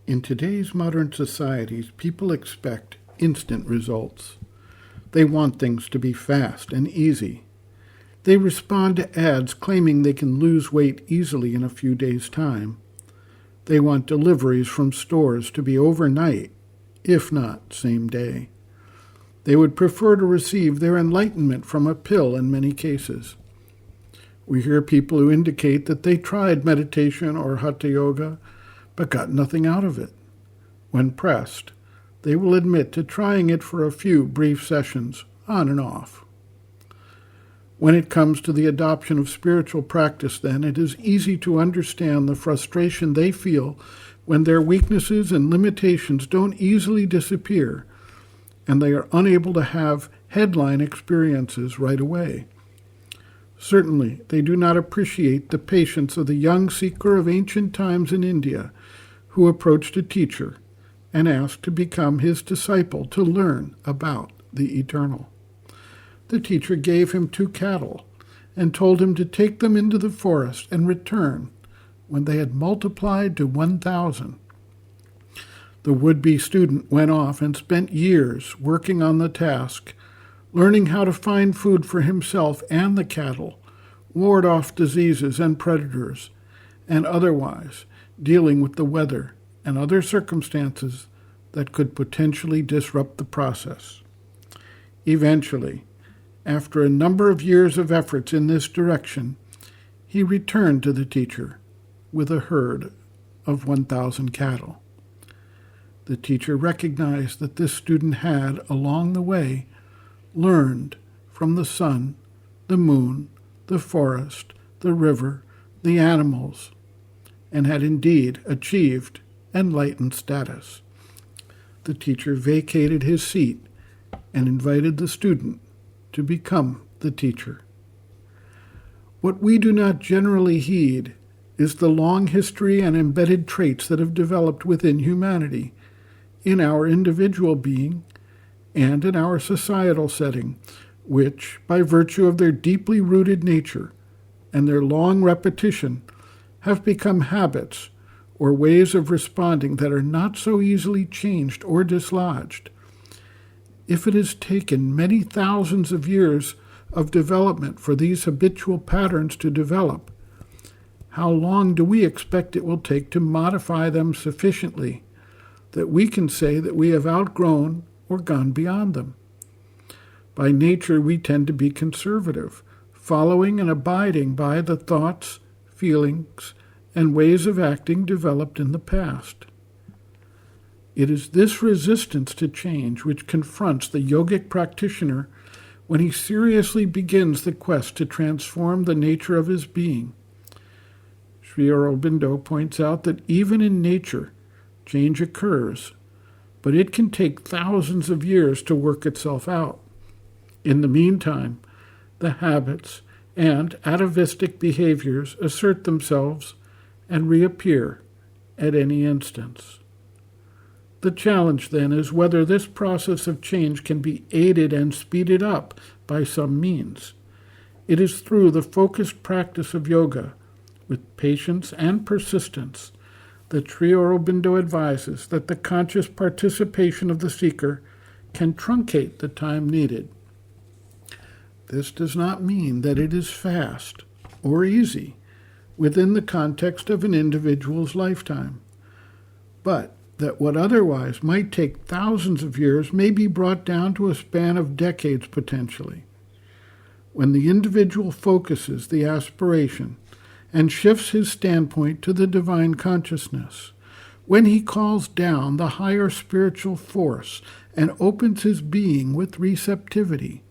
In today's modern societies, people expect instant results. They want things to be fast and easy. They respond to ads claiming they can lose weight easily in a few days' time. They want deliveries from stores to be overnight, if not same day. They would prefer to receive their enlightenment from a pill in many cases. We hear people who indicate that they tried meditation or hatha yoga, but got nothing out of it. When pressed, they will admit to trying it for a few brief sessions, on and off. When it comes to the adoption of spiritual practice, then, it is easy to understand the frustration they feel when their weaknesses and limitations don't easily disappear, and they are unable to have headline experiences right away. Certainly, they do not appreciate the patience of the young seeker of ancient times in India who approached a teacher and asked to become his disciple to learn about the eternal. The teacher gave him 2 cattle and told him to take them into the forest and return when they had multiplied to 1,000. The would-be student went off and spent years working on the task, learning how to find food for himself and the cattle, ward off diseases and predators, and otherwise dealing with the weather and other circumstances that could potentially disrupt the process. Eventually, after a number of years of efforts in this direction, he returned to the teacher with a herd of 1,000 cattle. The teacher recognized that this student had, along the way, learned from the sun, the moon, the forest, the river, the animals, and had indeed achieved enlightened status. The teacher vacated his seat and invited the student to become the teacher. What we do not generally heed is the long history and embedded traits that have developed within humanity, in our individual being and in our societal setting, which, by virtue of their deeply rooted nature and their long repetition, have become habits or ways of responding that are not so easily changed or dislodged. If it has taken many thousands of years of development for these habitual patterns to develop, how long do we expect it will take to modify them sufficiently that we can say that we have outgrown or gone beyond them? By nature, we tend to be conservative, following and abiding by the thoughts, feelings, and ways of acting developed in the past. It is this resistance to change which confronts the yogic practitioner when he seriously begins the quest to transform the nature of his being. Sri Aurobindo points out that even in nature, change occurs, but it can take thousands of years to work itself out. In the meantime, the habits and atavistic behaviors assert themselves and reappear at any instance. The challenge, then, is whether this process of change can be aided and speeded up by some means. It is through the focused practice of yoga, with patience and persistence, that Sri Aurobindo advises that the conscious participation of the seeker can truncate the time needed. This does not mean that it is fast or easy within the context of an individual's lifetime, but that what otherwise might take thousands of years may be brought down to a span of decades potentially. When the individual focuses the aspiration and shifts his standpoint to the divine consciousness, when he calls down the higher spiritual force and opens his being with receptivity,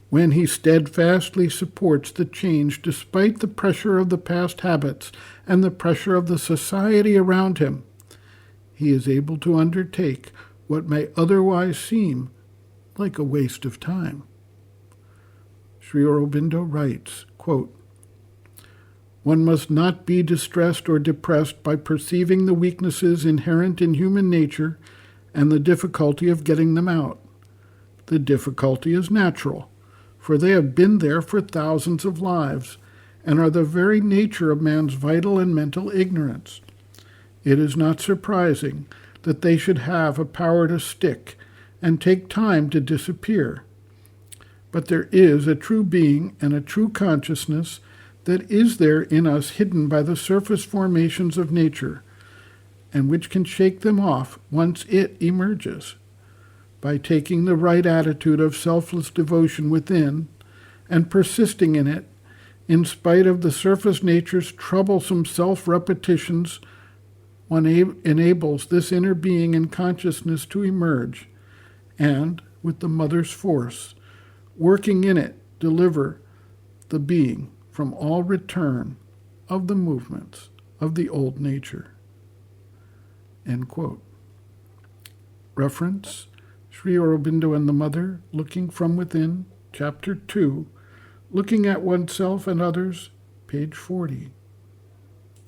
when he steadfastly supports the change despite the pressure of the past habits and the pressure of the society around him, he is able to undertake what may otherwise seem like a waste of time. Sri Aurobindo writes, quote, "One must not be distressed or depressed by perceiving the weaknesses inherent in human nature and the difficulty of getting them out. The difficulty is natural, for they have been there for thousands of lives and are the very nature of man's vital and mental ignorance. It is not surprising that they should have a power to stick and take time to disappear. But there is a true being and a true consciousness that is there in us, hidden by the surface formations of nature, and which can shake them off once it emerges. By taking the right attitude of selfless devotion within and persisting in it, in spite of the surface nature's troublesome self-repetitions, one enables this inner being and consciousness to emerge, and, with the mother's force, working in it, deliver the being from all return of the movements of the old nature. End quote. Reference, Sri Aurobindo and the Mother, Looking from Within, Chapter 2, Looking at Oneself and Others, page 40.